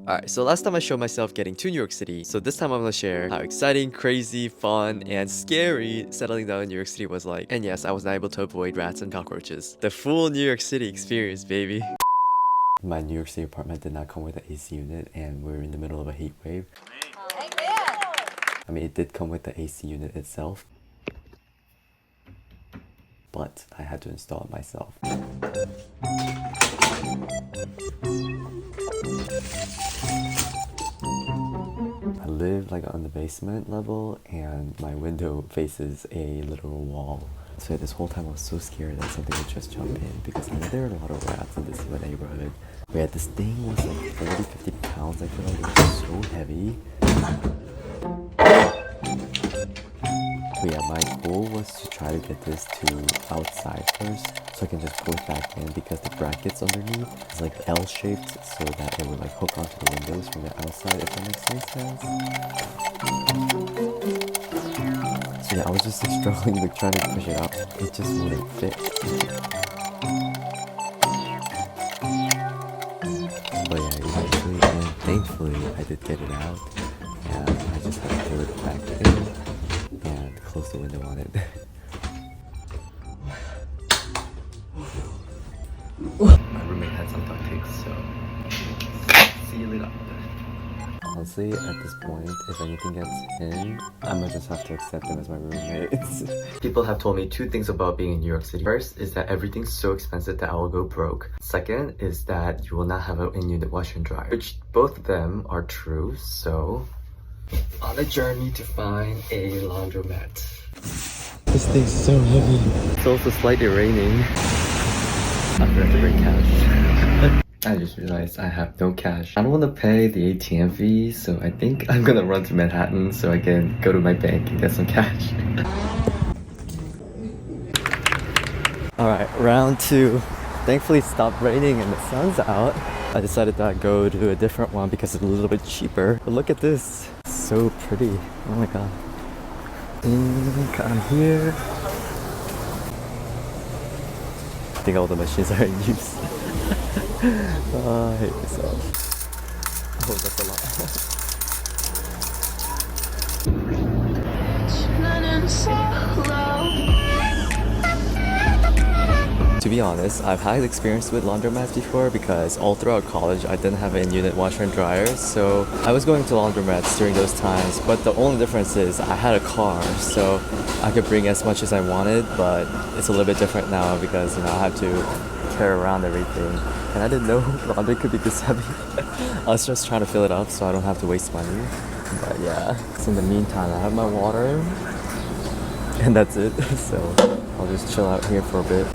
Alright, so last time I showed myself getting to New York City, so this time I'm gonna share how exciting, crazy, fun, and scary settling down in New York City was like. And yes, I was not able to avoid rats and cockroaches. The full New York City experience, baby. My New York City apartment did not come with an AC unit, and we're in the middle of a heat wave. I mean, it did come with the AC unit itself, but I had to install it myself. I live like on the basement level, and my window faces a literal wall. So this whole time I was so scared that something would just jump in, because I know there are a lot of rats in this neighborhood. But yeah, this thing was like 40-50 pounds. I feel like it was so heavy. But yeah, my goal was to try to get this to outside first, so I can just pull it back in, because the brackets underneath is like L-shaped, so that it would like hook onto the windows from the outside, if that makes any sense. So yeah, I was just like struggling with trying to push it out. It just wouldn't fit. But yeah, eventually and thankfully I did get it out, and I just had to pull it back in and close the window on it. My roommate had some duct tape, so see you later. Honestly, at this point, if anything gets in, I'm gonna just have to accept them as my roommates. People have told me two things about being in New York City. First is that everything's so expensive that I will go broke. Second is that you will not have an in-unit washer and dryer, which both of them are true. So, on a journey to find a laundromat. This thing's so heavy. It's also slightly raining. I forgot to bring cash. I just realized I have no cash. I don't want to pay the ATM fee, so I think I'm gonna run to Manhattan so I can go to my bank and get some cash. Alright, round two. Thankfully it stopped raining and the sun's out. I decided that I'd go to a different one because it's a little bit cheaper. But look at this. It's so pretty. Oh my god. I'm here. I think all the machines are in use. I hate myself. Oh, that's a lot. To be honest, I've had experience with laundromats before, because all throughout college I didn't have an in-unit washer and dryer, so I was going to laundromats during those times. But the only difference is I had a car, so I could bring as much as I wanted, but it's a little bit different now because, you know, I have to carry around everything. And I didn't know laundry could be this heavy. I was just trying to fill it up so I don't have to waste money. But yeah, so in the meantime I have my water, and that's it. So I'll just chill out here for a bit.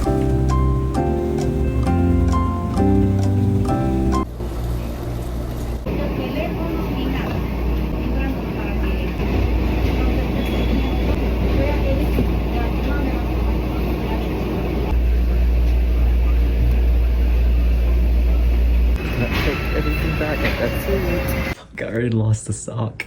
Everything back, and that's it. I already lost the sock.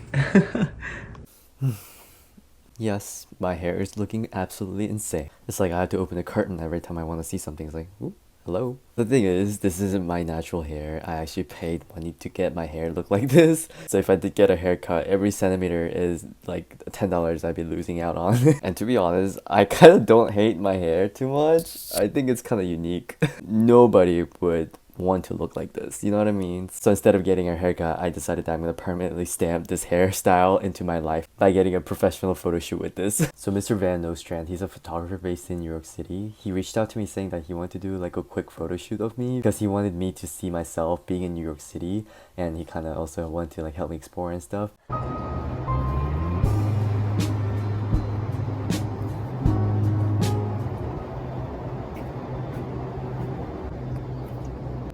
Yes, my hair is looking absolutely insane. It's like I have to open a curtain every time I want to see something. It's like, ooh, hello. The thing is, this isn't my natural hair. I actually paid money to get my hair look like this. So if I did get a haircut, every centimeter is like $10 I'd be losing out on. And to be honest, I kind of don't hate my hair too much. I think it's kind of unique. Nobody would want to look like this, you know what I mean? So instead of getting a haircut, I decided that I'm gonna permanently stamp this hairstyle into my life by getting a professional photo shoot with this. So Mr. Van Nostrand, he's a photographer based in New York City. He reached out to me saying that he wanted to do like a quick photo shoot of me because he wanted me to see myself being in New York City, and he kind of also wanted to like help me explore and stuff.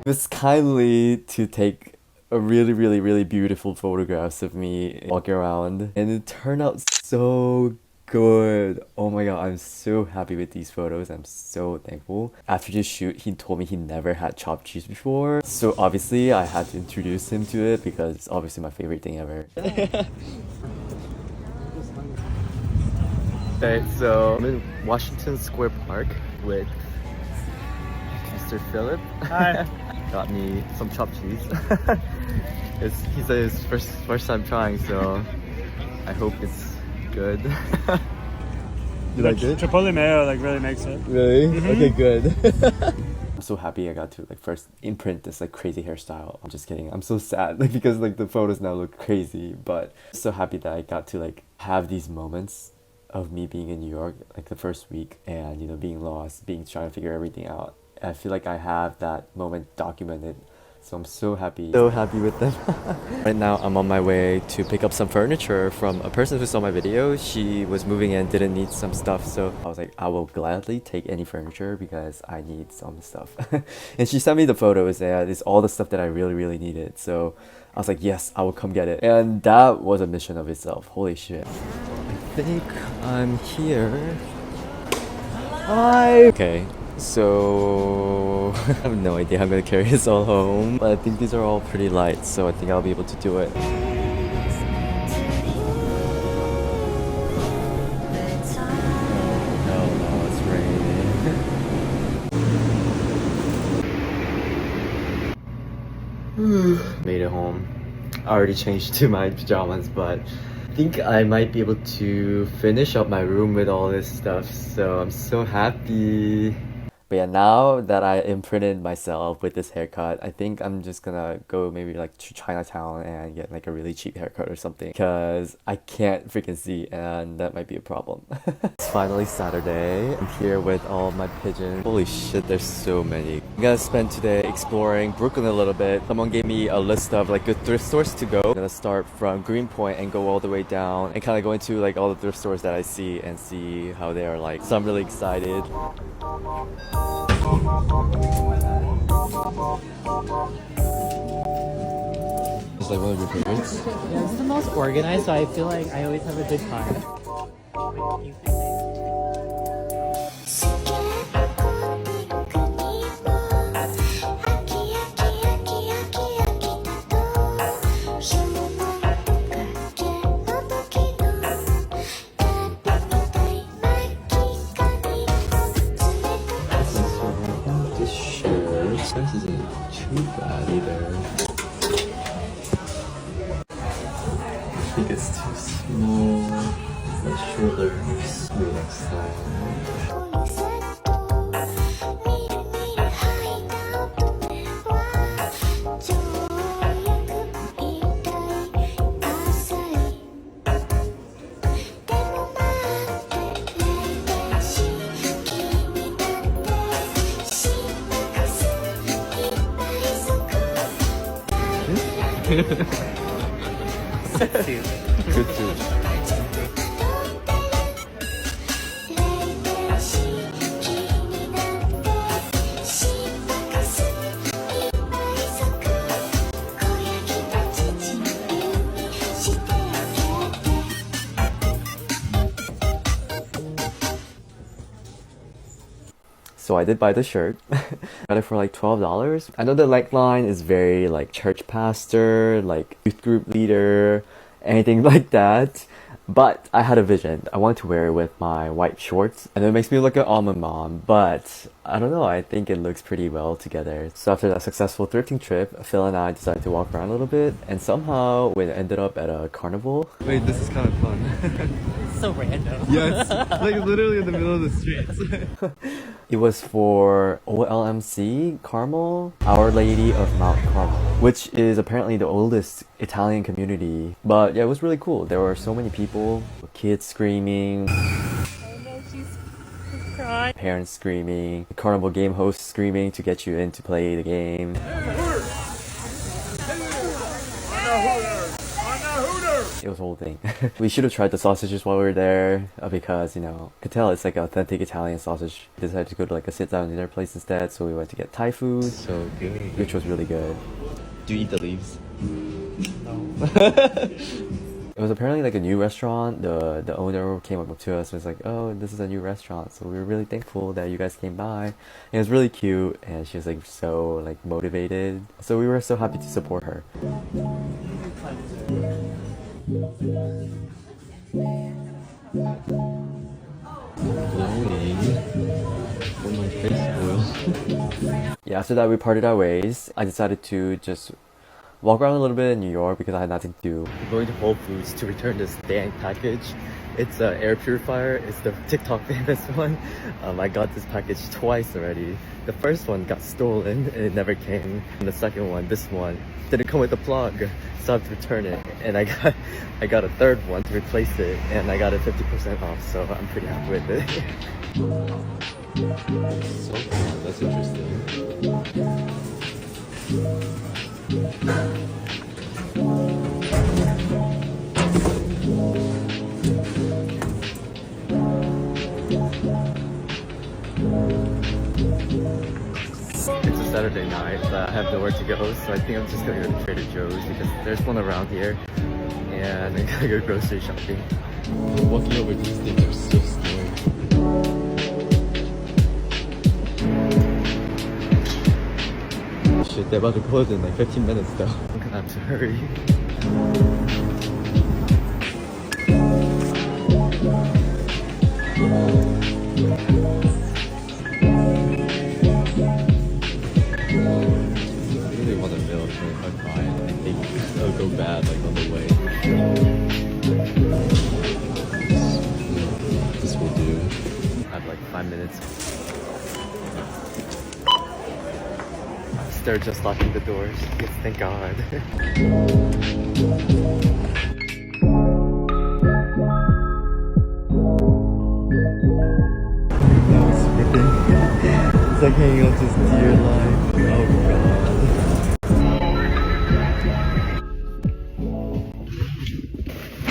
It was kindly to take a really beautiful photographs of me walking around, and it turned out so good. Oh my god, I'm so happy with these photos. I'm so thankful. After this shoot, he told me he never had chopped cheese before, so obviously I had to introduce him to it because it's obviously my favorite thing ever. Okay, so I'm in Washington Square Park with Mr. Philip. Hi. got me some chopped cheese. He said it's first time trying, so I hope it's good. You like it? Chipotle mayo like really makes it. Really? Okay, good. I'm so happy I got to like first imprint this like crazy hairstyle. I'm just kidding. I'm so sad like because like the photos now look crazy, but I'm so happy that I got to like have these moments of me being in New York like the first week and you know being lost, trying to figure everything out. I feel like I have that moment documented. So I'm so happy with them. Right now I'm on my way to pick up some furniture from a person who saw my video. She was moving in, didn't need some stuff, so I was like, I will gladly take any furniture because I need some stuff. And she sent me the photos and it's all the stuff that I really needed. So I was like, yes, I will come get it. And that was a mission of itself. Holy shit. I think I'm here. Hi! Okay. So I have no idea how I'm gonna carry this all home, but I think these are all pretty light, so I think I'll be able to do it. Oh, hell no, it's raining. Made it home. I already changed to my pajamas, but I think I might be able to finish up my room with all this stuff, so I'm so happy. But yeah, now that I imprinted myself with this haircut, I think I'm just gonna go maybe like to Chinatown and get like a really cheap haircut or something because I can't freaking see and that might be a problem. It's finally Saturday. I'm here with all my pigeons. Holy shit, there's so many. I'm gonna spend today exploring Brooklyn a little bit. Someone gave me a list of like good thrift stores to go. I'm gonna start from Greenpoint and go all the way down and kind of go into like all the thrift stores that I see and see how they are like. So I'm really excited. It's like one of your favorites? Yeah, it's the most organized, so I feel like I always have a good time. Size isn't too bad either. I think it's too small. My shoulders. Maybe next time. Good too. So I did buy the shirt. Got it for like $12. I know the neckline is very like church pastor, like youth group leader, anything like that. But I had a vision. I wanted to wear it with my white shorts. And it makes me look like an almond mom. But I don't know, I think it looks pretty well together. So after that successful thrifting trip, Phil and I decided to walk around a little bit. And somehow we ended up at a carnival. Wait, this is kind of fun. It's so random. Yeah, it's like literally in the middle of the streets. It was for OLMC Carmel, Our Lady of Mount Carmel, which is apparently the oldest Italian community. But yeah, it was really cool. There were so many people, kids screaming, Oh no, she's crying. parents screaming, the carnival game host screaming to get you in to play the game. It was a whole thing. We should have tried the sausages while we were there because, you know, I could tell it's like authentic Italian sausage. We decided to go to like a sit-down dinner place instead, so we went to get Thai food. So good. Which was really good. Do you eat the leaves? No. It was apparently like a new restaurant. The owner came up to us and was like, oh, this is a new restaurant, so we were really thankful that you guys came by. And it was really cute and she was like so like motivated. So we were so happy to support her. Glowing. Oh, my face oil. Yeah, after that we parted our ways. I decided to just walk around a little bit in New York because I had nothing to do. I'm going to Whole Foods to return this dang package. It's an air purifier. It's the TikTok famous one. I got this package twice already. The first one got stolen and it never came. And the second one, this one, didn't come with a plug, so I have to return it. And I got a third one to replace it, and I got it 50% off. So I'm pretty happy with it. So cool. That's interesting. It's a Saturday night, but I have nowhere to go, so I think I'm just gonna go to Trader Joe's because there's one around here, and I gotta go grocery shopping. Walking over these things are so scary. Shit, they're about to close in like 15 minutes though. I'm gonna have to hurry. It'll go bad like on the way. This will do. I have like 5 minutes. They're just locking the doors. Yes, thank God. That was ripping. It's like hanging on to this deer line. Oh God.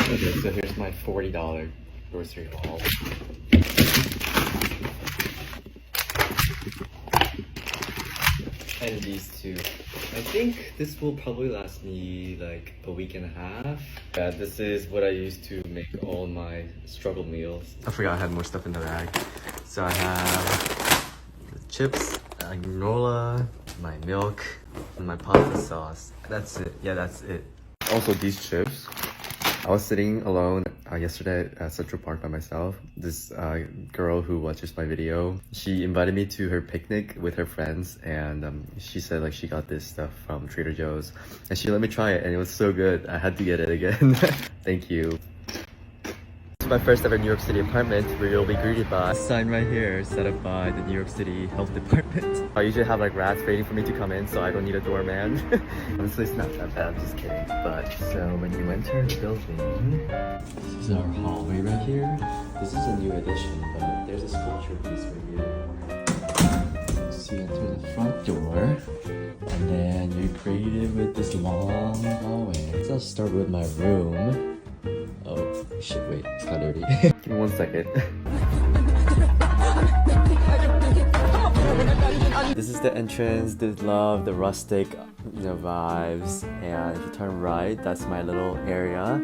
Okay, so here's my $40 grocery haul. And these two. I think this will probably last me like a week and a half. Yeah, this is what I use to make all my struggle meals. I forgot I had more stuff in the bag. So I have the chips, granola, my milk, and my pasta sauce. That's it. Yeah, that's it. Also these chips. I was sitting alone yesterday at Central Park by myself. This girl who watches my video, she invited me to her picnic with her friends, and she said like she got this stuff from Trader Joe's, and she let me try it, and it was so good. I had to get it again. Thank you. This is my first ever New York City apartment where you'll be greeted by a sign right here set up by the New York City Health Department. I usually have like rats waiting for me to come in, so I don't need a doorman. Honestly, it's not that bad, I'm just kidding. But so when you enter the building, this is our hallway right here. This is a new addition, but there's a sculpture piece right here. So you enter the front door, and then you're greeted with this long hallway. So I'll start with my room. Oh shit, wait, it's not dirty. Give me 1 second. This is the entrance. Did love the rustic, vibes. And if you turn right, that's my little area.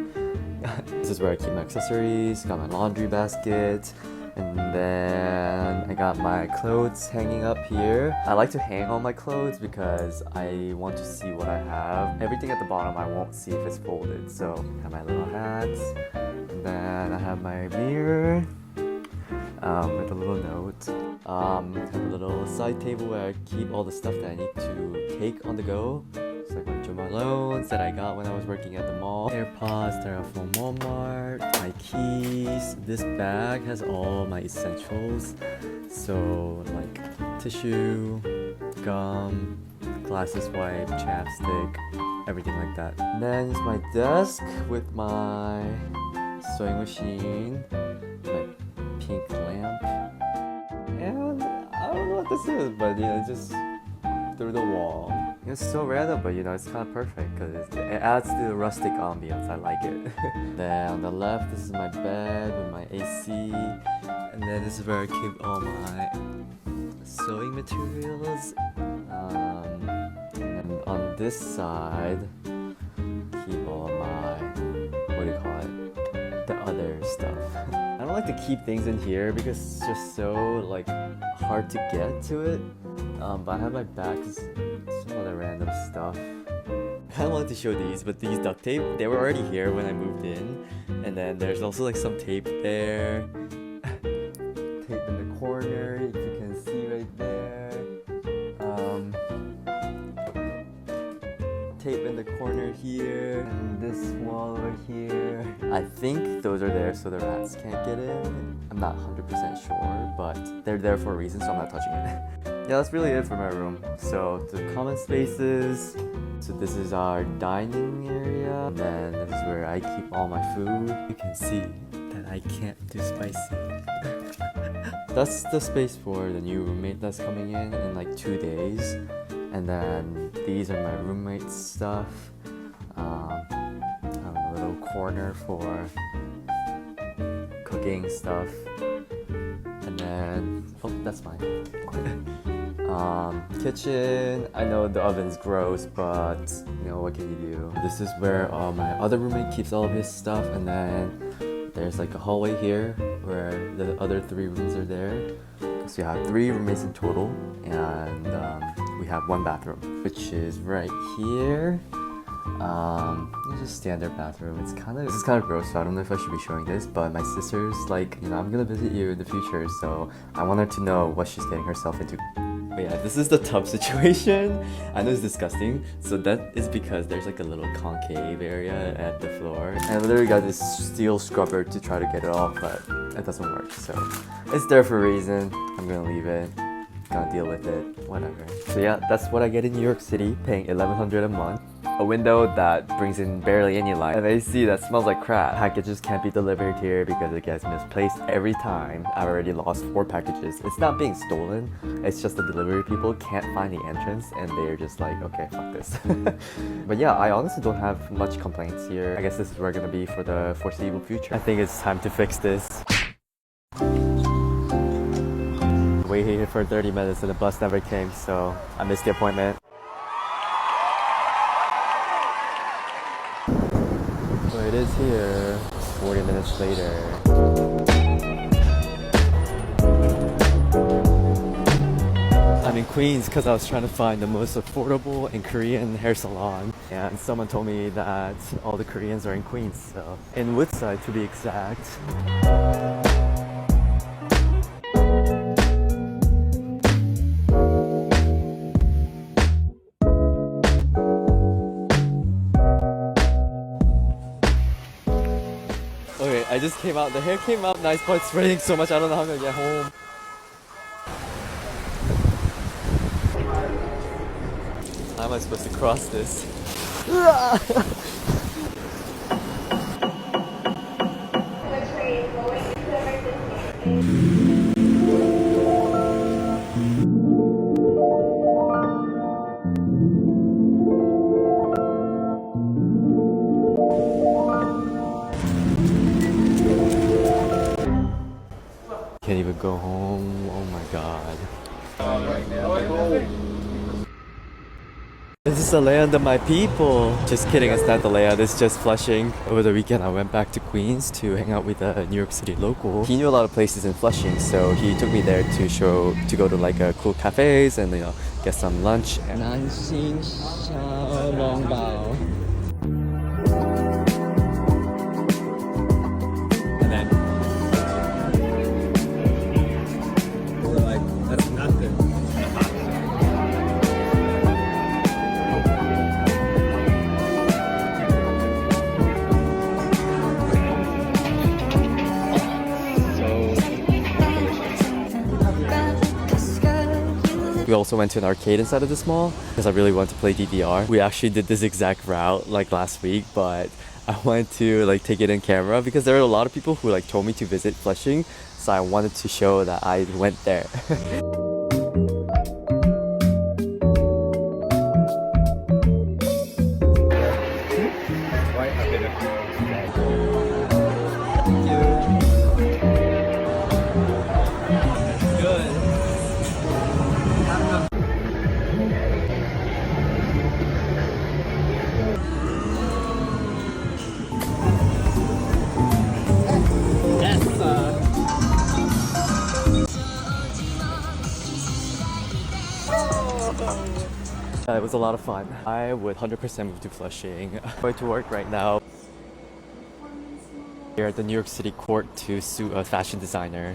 This is where I keep my accessories. Got my laundry basket. And then I got my clothes hanging up here. I like to hang all my clothes because I want to see what I have. Everything at the bottom I won't see if it's folded. So I have my little hats. And then I have my mirror with a little note. I have a little side table where I keep all the stuff that I need to take on the go. It's like my Jo Malones that I got when I was working at the mall. AirPods that are from Walmart. My keys. This bag has all my essentials. So like tissue, gum, glasses wipe, chapstick, everything like that. And then it's my desk with my sewing machine, my pink lamp, and I don't know what this is, but just through the wall. It's so random, but it's kind of perfect because it adds to the rustic ambience. I like it. Then on the left, this is my bed with my AC, and then this is where I keep all my sewing materials. And on this side, keep all of my, what do you call it? The other stuff. I don't like to keep things in here because it's just so hard to get to it. But I have my back, some other random stuff. I kind of wanted to show these, but these duct tape, they were already here when I moved in. And then there's also some tape there. Tape in the corner, if you can see right there. then this wall over here. I think those are there so the rats can't get in. I'm not 100% sure, but they're there for a reason, so I'm not touching it. Yeah, that's really it for my room. So the common spaces. So this is our dining area. And then this is where I keep all my food. You can see that I can't do spicy. That's the space for the new roommate that's coming in like 2 days. And then these are my roommate's stuff. I have a little corner for cooking stuff. And then, oh, that's mine. Kitchen, I know the oven's gross, but you know, what can you do? This is where my other roommate keeps all of his stuff, and then there's like a hallway here where the other 3 rooms are there. So you have 3 roommates in total, and we have 1 bathroom, which is right here. It's just standard bathroom. This is kind of gross, so I don't know if I should be showing this, but my sister's like, you know, I'm gonna visit you in the future, so I want her to know what she's getting herself into. But yeah, this is the tub situation. I know it's disgusting, so that is because there's like a little concave area at the floor, and I literally got this steel scrubber to try to get it off, but it doesn't work, so it's there for a reason. I'm gonna leave it. Gonna deal with it, whatever. So yeah, that's what I get in New York City, paying $1,100 a month. A window that brings in barely any light. An AC that smells like crap. Packages can't be delivered here because it gets misplaced every time. I've already lost 4 packages. It's not being stolen, it's just the delivery people can't find the entrance and they're just like, okay, fuck this. But yeah, I honestly don't have much complaints here. I guess this is where I'm gonna be for the foreseeable future. I think it's time to fix this. Waited here for 30 minutes and the bus never came, so I missed the appointment. So it is here, 40 minutes later. I'm in Queens because I was trying to find the most affordable and Korean hair salon, and someone told me that all the Koreans are in Queens, so in Woodside to be exact. Okay, I just came out. The hair came out nice, but it's raining so much. I don't know how I'm gonna get home. How am I supposed to cross this? Can't even go home. Oh my god. This is the layout of my people. Just kidding, it's not the layout, it's just Flushing. Over the weekend I went back to Queens to hang out with a New York City local. He knew a lot of places in Flushing, so he took me there to go to like cool cafes and, you know, get some lunch. Nanxing Xiaolongbao. And then we're like, that's nothing. We also went to an arcade inside of this mall because I really wanted to play DDR. We actually did this exact route like last week, but I wanted to like take it in camera because there were a lot of people who like told me to visit Flushing, so I wanted to show that I went there. It was a lot of fun. I would 100% move to Flushing. I'm going to work right now here at the New York City court to sue a fashion designer.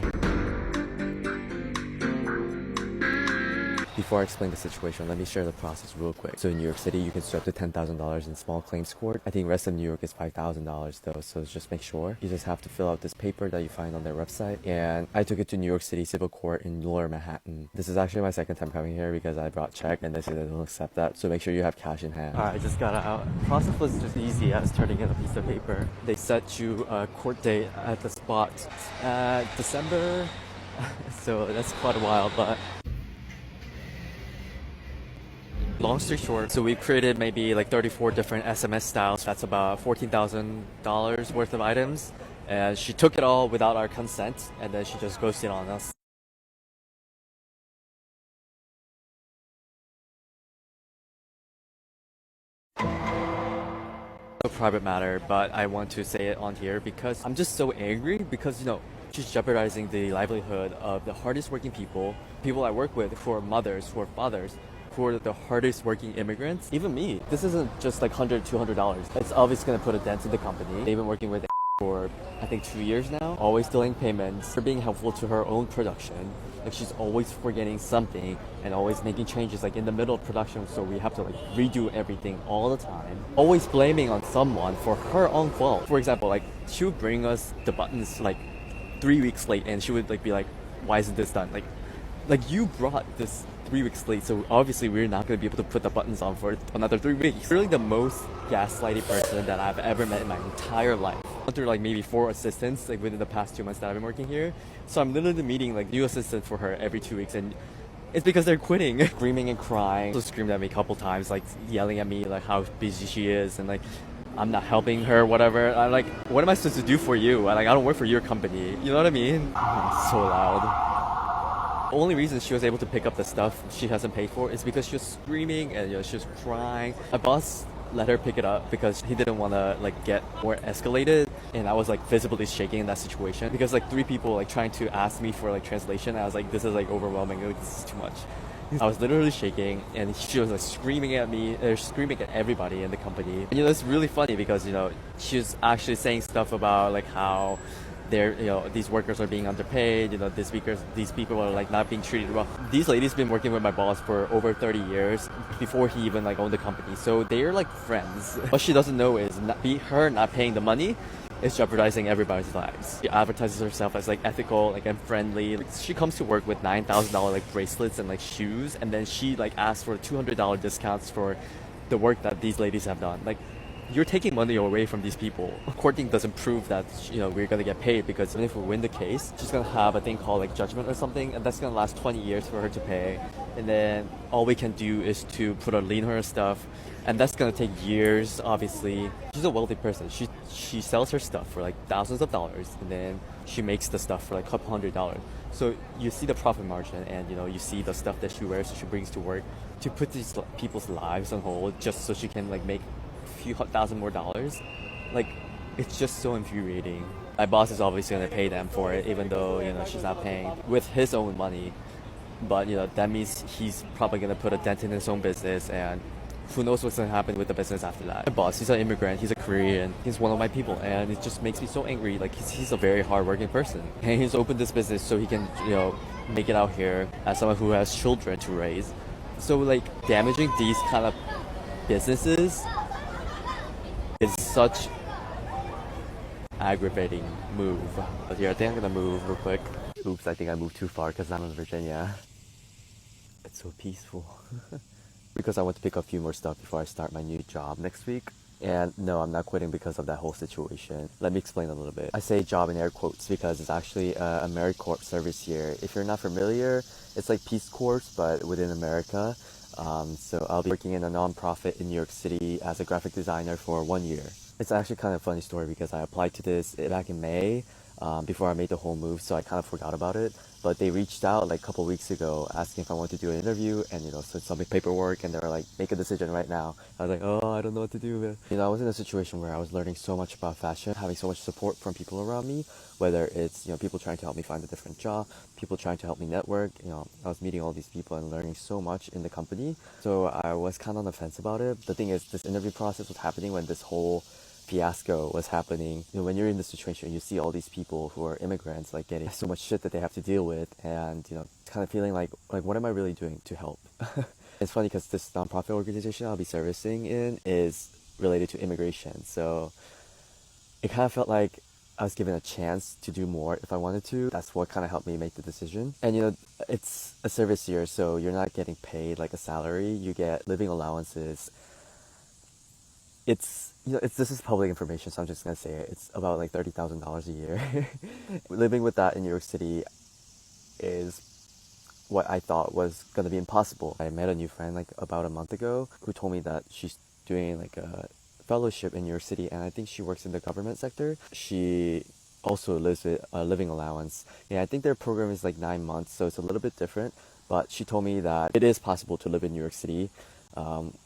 He before I explain the situation, let me share the process real quick. So in New York City, you can sue up to $10,000 in small claims court. I think rest of New York is $5,000 though, so just make sure. You just have to fill out this paper that you find on their website. And I took it to New York City Civil Court in Lower Manhattan. This is actually my second time coming here because I brought check and they said they don't accept that. So make sure you have cash in hand. Alright, I just got out. The process was just easy as turning in a piece of paper. They set you a court date at the spot December. So that's quite a while, but long story short, so we created maybe like 34 different SMS styles. That's about $14,000 worth of items. And she took it all without our consent, and then she just ghosted on us. A private matter, but I want to say it on here because I'm just so angry because, she's jeopardizing the livelihood of the hardest working people I work with, who are mothers, who are fathers, who are the hardest working immigrants. Even me. This isn't just like $100, $200. It's obviously going to put a dent in the company. They've been working with for I think 2 years now, always delaying payments, for being helpful to her own production. Like she's always forgetting something and always making changes like in the middle of production, so we have to like redo everything all the time. Always blaming on someone for her own fault. For example, like she would bring us the buttons like 3 weeks late and she would like be like, why isn't this done? Like you brought this 3 weeks late, so obviously we're not going to be able to put the buttons on for another 3 weeks. Really the most gaslighty person that I've ever met in my entire life. I went through like maybe 4 assistants like within the past 2 months that I've been working here. So I'm literally meeting like new assistants for her every 2 weeks, and it's because they're quitting. Screaming and crying. She screamed at me a couple times, like yelling at me like how busy she is and like I'm not helping her, whatever. I'm like, what am I supposed to do for you? Like I don't work for your company. You know what I mean? So loud. The only reason she was able to pick up the stuff she hasn't paid for is because she was screaming and she was crying. My boss let her pick it up because he didn't want to like get more escalated, and I was like visibly shaking in that situation because like 3 people like trying to ask me for like translation. I was like, this is like overwhelming. Like, this is too much. I was literally shaking, and she was like screaming at me, screaming at everybody in the company. And it's really funny because she was actually saying stuff about like how these workers are being underpaid, these people are like not being treated well. These ladies been working with my boss for over 30 years before he even like owned the company, so they're like friends. What she doesn't know is her not paying the money is jeopardizing everybody's lives. She advertises herself as like ethical, like and friendly. Like, she comes to work with $9,000 like bracelets and like shoes, and then she like asks for $200 discounts for the work that these ladies have done. Like, you're taking money away from these people. Courting doesn't prove that we're gonna get paid, because even if we win the case, she's gonna have a thing called like judgment or something, and that's gonna last 20 years for her to pay. And then all we can do is to put a lien on her stuff, and that's gonna take years. Obviously, she's a wealthy person. She sells her stuff for like thousands of dollars, and then she makes the stuff for like a couple $100. So you see the profit margin, and you see the stuff that she wears, that she brings to work, to put these people's lives on hold just so she can like make few $1,000 more. Like, it's just so infuriating. My boss is obviously gonna pay them for it, even though she's not paying with his own money. But that means he's probably gonna put a dent in his own business, and who knows what's gonna happen with the business after that. My boss, he's an immigrant, he's a Korean, he's one of my people, and it just makes me so angry. Like, he's a very hardworking person, and he's opened this business so he can make it out here as someone who has children to raise. So like, damaging these kind of businesses is such aggravating move. But here, I think I'm gonna move real quick. Oops, I think I moved too far because I'm in Virginia. It's so peaceful. Because I want to pick up a few more stuff before I start my new job next week. And no, I'm not quitting because of that whole situation. Let me explain a little bit. I say job in air quotes because it's actually a AmeriCorps service here. If you're not familiar, it's like Peace Corps, but within America. So I'll be working in a non-profit in New York City as a graphic designer for 1 year. It's actually kind of a funny story because I applied to this back in May before I made the whole move, so I kind of forgot about it. But they reached out like a couple weeks ago asking if I wanted to do an interview and so submit paperwork, and they were like, make a decision right now. I was like, oh, I don't know what to do, man. I was in a situation where I was learning so much about fashion, having so much support from people around me, whether it's people trying to help me find a different job, people trying to help me network. I was meeting all these people and learning so much in the company. So I was kind of on the fence about it. The thing is, this interview process was happening when this whole fiasco was happening. When you're in this situation, you see all these people who are immigrants like getting so much shit that they have to deal with, and kind of feeling like what am I really doing to help? It's funny because this nonprofit organization I'll be servicing in is related to immigration, so it kind of felt like I was given a chance to do more if I wanted to. That's what kind of helped me make the decision. And it's a service year, so you're not getting paid like a salary. You get living allowances. It's this is public information, so I'm just gonna say it. It's about like $30,000 a year. Living with that in New York City is what I thought was gonna be impossible. I met a new friend like about a month ago who told me that she's doing like a fellowship in New York City, and I think she works in the government sector. She also lives with a living allowance. Yeah, I think their program is like 9 months, so it's a little bit different. But she told me that it is possible to live in New York City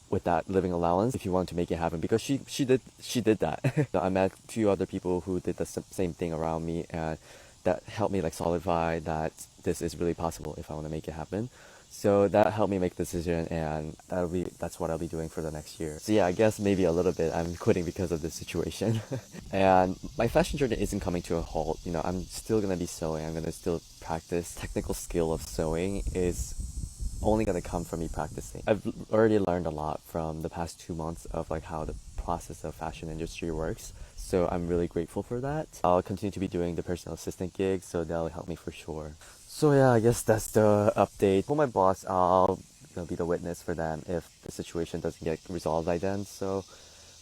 with that living allowance if you want to make it happen, because she did that. I met a few other people who did the same thing around me, and that helped me like solidify that this is really possible if I want to make it happen. So that helped me make the decision, and that's what I'll be doing for the next year. So yeah, I guess maybe a little bit I'm quitting because of this situation. And my fashion journey isn't coming to a halt. I'm still gonna be sewing. I'm gonna still practice. Technical skill of sewing is only gonna come from me practicing. I've already learned a lot from the past 2 months of like how the process of fashion industry works. So I'm really grateful for that. I'll continue to be doing the personal assistant gigs, so that'll help me for sure. So yeah, I guess that's the update. For my boss, I'll be the witness for them if the situation doesn't get resolved by then. So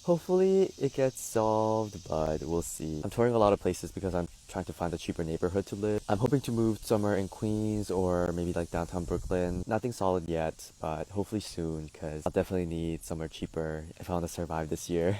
hopefully it gets solved, but we'll see. I'm touring a lot of places because I'm trying to find a cheaper neighborhood to live. I'm hoping to move somewhere in Queens or maybe like downtown Brooklyn. Nothing solid yet, but hopefully soon, because I'll definitely need somewhere cheaper if I want to survive this year.